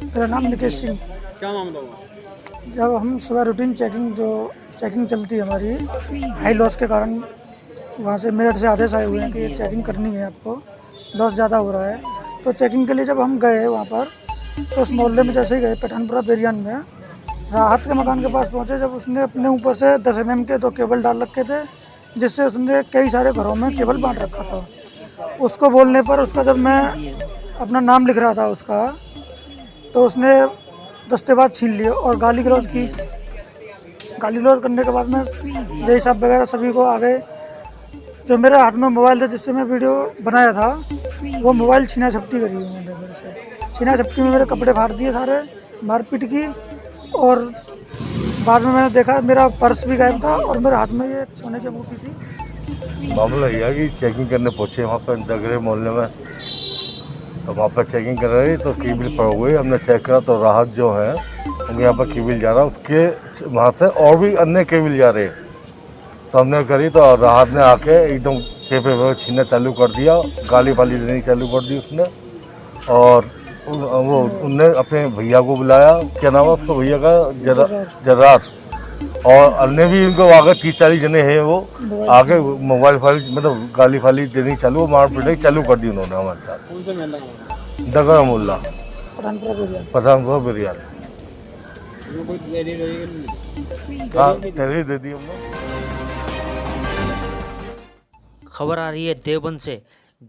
मेरा नाम निकेश सिंह। क्या मामला हुआ? जब हम सुबह रूटीन चेकिंग चलती है हमारी हाई लॉस के कारण, वहाँ से मेरठ से आदेश आए हुए हैं कि ये चेकिंग करनी है, आपको लॉस ज़्यादा हो रहा है। तो चेकिंग के लिए जब हम गए वहाँ पर, तो उस मोहल्ले में जैसे ही गए पठानपुरा बेरियान में, राहत के मकान के पास पहुँचे, जब उसने अपने ऊपर से 10 mm के 2 केबल डाल रखे थे, जिससे उसने कई सारे घरों में केबल बांट रखा था। उसको बोलने पर उसका, जब मैं अपना नाम लिख रहा था उसका, तो उसने दस्तेबाज छीन लिए और गाली गलौज की। गाली गलौज करने के बाद में जय साहब वगैरह सभी को आ गए। जो मेरे हाथ में मोबाइल था जिससे मैं वीडियो बनाया था, वो मोबाइल छीना झपटी करी उन्होंने मेरे से। छीना झपटी में मेरे कपड़े फाड़ दिए सारे, मारपीट की। और बाद में मैंने देखा मेरा पर्स भी गायब था और मेरे हाथ में ये सोने की अंगूठी थी। मामला यह है कि चेकिंग करने पहुँचे वहाँ पर दगरे मोहल्ले में, तो वहाँ पर चेकिंग कर रही तो केबिल पड़ गई। हमने चेक करा तो राहत जो है उनके यहाँ पर केबिल जा रहा, उसके वहाँ से और भी अन्य केबिल जा रहे। तो हमने करी तो राहत ने आके एकदम पेपर छीनना चालू कर दिया, गाली वाली देनी चालू कर दी उसने। और वो उनने अपने भैया को बुलाया, क्या नाम है उसका भैया का, जर्रार। और अन्य भी उनको आगे 30-40 जने हैं, वो आगे मोबाइल फाइल मतलब गाली फाली देनी चालू, मार पिटाई चालू कर दी उन्होंने हमारे साथ। कौन सा मोहल्ला हुआ? दगरा मोहल्ला, पठानपुरा बेरियान। कोई तहरीर हाँ, तहरीर दे दी हमने। खबर आ रही है देवबंद से।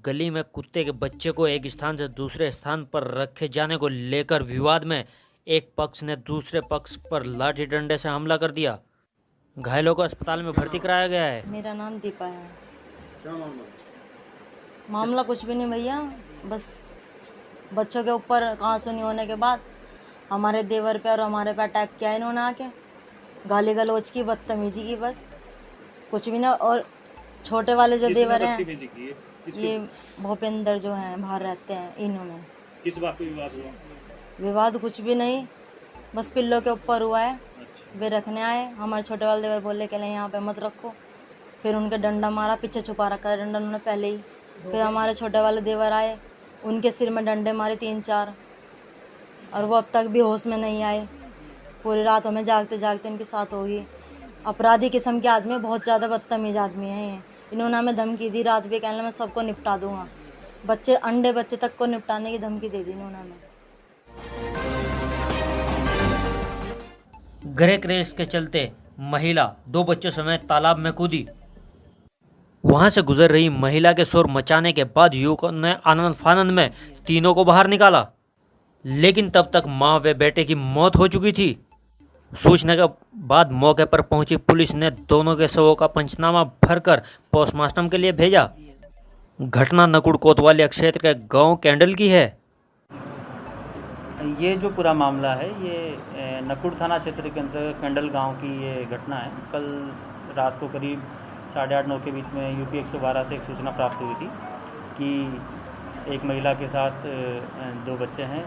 गली में कुत्ते के बच्चे को एक स्थान से दूसरे स्थान पर रखे जाने को लेकर विवाद में एक पक्ष ने दूसरे पक्ष पर लाठी डंडे से हमला कर दिया। घायलों को अस्पताल में भर्ती कराया गया है। मेरा नाम दीपा है। क्या मामला? मामला कुछ भी नहीं भैया, बस बच्चों के ऊपर कहासुनी होने के बाद हमारे देवर पे और हमारे पे अटैक किया इन्होंने आके, गाली गलौज की, बदतमीजी की, बस कुछ भी ना। और छोटे वाले जो देवर हैं, ये भूपेंद्र जो हैं बाहर रहते हैं, इन्होंने। किस बात पे विवाद हुआ? विवाद कुछ भी नहीं, बस पिल्लों के ऊपर हुआ है। वे रखने आए, हमारे छोटे वाले देवर बोले कि नहीं यहाँ पे मत रखो, फिर उनके डंडा मारा, पीछे छुपा रखा है डंडा उन्होंने पहले ही। फिर हमारे छोटे वाले देवर आए, उनके सिर में डंडे मारे 3-4, और वो अब तक भी होश में नहीं आए। पूरी रात हमें जागते जागते इनके साथ होगी। अपराधी किस्म के आदमी, बहुत ज़्यादा बदतमीज आदमी हैं ये। इन्होंने हमें धमकी दी रात भी, कहने मैं सबको निपटा दूंगा, बच्चे अंडे बच्चे तक को निपटाने की धमकी दे दी इन्होंने हमें। गृह क्लेश के चलते महिला 2 बच्चों समेत तालाब में कूदी। वहां से गुजर रही महिला के शोर मचाने के बाद युवकों ने आनंद फानंद में तीनों को बाहर निकाला, लेकिन तब तक मां व बेटे की मौत हो चुकी थी। सूचना के बाद मौके पर पहुंची पुलिस ने दोनों के शवों का पंचनामा भरकर पोस्टमार्टम के लिए भेजा। घटना नकुड़ कोतवाली क्षेत्र के गांव कैंडल की है। ये जो पूरा मामला है ये नकुड़ थाना क्षेत्र के अंदर कैंडल गांव की ये घटना है। कल रात को करीब 8:30-9 के बीच में यूपी 112 से एक सूचना प्राप्त हुई थी कि एक महिला के साथ 2 बच्चे हैं,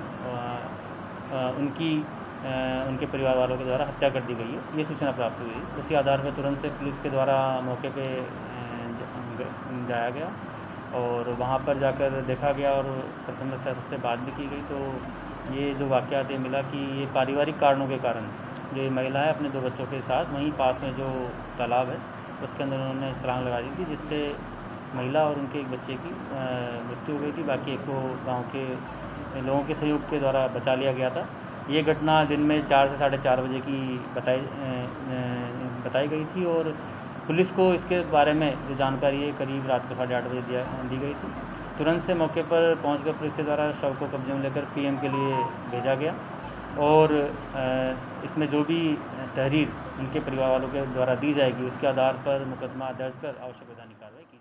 उनके परिवार वालों के द्वारा हत्या कर दी गई है, ये सूचना प्राप्त हुई। उसी आधार पर तुरंत से पुलिस के द्वारा मौके पे जाया गया और वहाँ पर जाकर देखा गया और प्रथम सबसे बात भी की गई। तो ये जो वाक़यात ये मिला कि ये पारिवारिक कारणों के कारण जो ये महिला है अपने 2 बच्चों के साथ वहीं पास में जो तालाब है उसके अंदर उन्होंने छलांग लगा दी थी, जिससे महिला और उनके एक बच्चे की मृत्यु हो गई थी। बाकी एक को गाँव के लोगों के सहयोग के द्वारा बचा लिया गया था। ये घटना दिन में 4 से 4:30 बजे की बताई गई थी और पुलिस को इसके बारे में जो जानकारी है करीब रात को 8:30 बजे दी गई थी। तुरंत से मौके पर पहुंचकर पुलिस के द्वारा शव को कब्जे में लेकर पीएम के लिए भेजा गया और इसमें जो भी तहरीर उनके परिवार वालों के द्वारा दी जाएगी उसके आधार पर मुकदमा दर्ज कर आवश्यक वैधानिक कार्रवाई की।